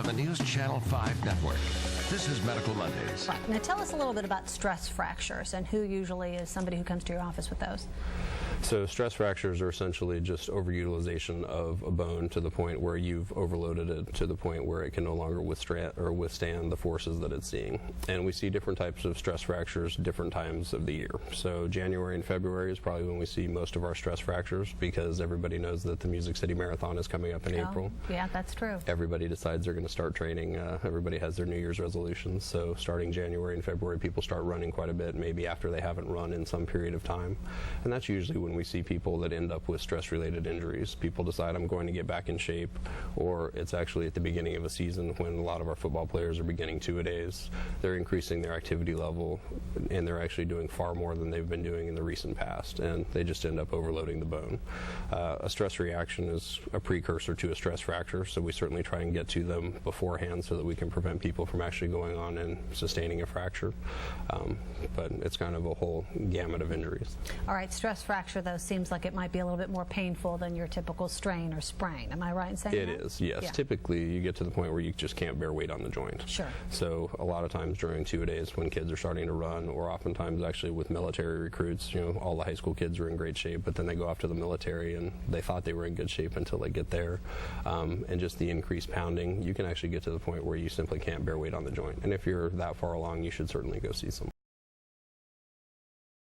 from the News Channel 5 network. This is Medical Mondays. Right. Now tell us a little bit about stress fractures and who usually is somebody who comes to your office with those. So stress fractures are essentially just overutilization of a bone to the point where you've overloaded it to the point where it can no longer withstand the forces that it's seeing. And we see different types of stress fractures different times of the year. So January and February is probably when we see most of our stress fractures because everybody knows that the Music City Marathon is coming up in April. Yeah, that's true. Everybody decides they're going to start training. Everybody has their New Year's resolutions. So starting January and February, people start running quite a bit, maybe after they haven't run in some period of time. And that's usually when we see people that end up with stress-related injuries. People decide, I'm going to get back in shape, or it's actually at the beginning of a season when a lot of our football players are beginning two-a-days. They're increasing their activity level, and they're actually doing far more than they've been doing in the recent past, and they just end up overloading the bone. A stress reaction is a precursor to a stress fracture, so we certainly try and get to them beforehand so that we can prevent people from actually going on and sustaining a fracture. But it's kind of a whole gamut of injuries. All right, stress fracture, though, seems like it might be a little bit more painful than your typical strain or sprain. Am I right in saying that? It is, yes. Yeah. Typically, you get to the point where you just can't bear weight on the joint. Sure. So a lot of times during two-a-days when kids are starting to run, or oftentimes actually with military recruits, you know, all the high school kids are in great shape, but then they go off to the military and they thought they were in good shape until they get there. And just the increased pounding, you can actually get to the point where you simply can't bear weight on the joint. And if you're that far along, you should certainly go see someone.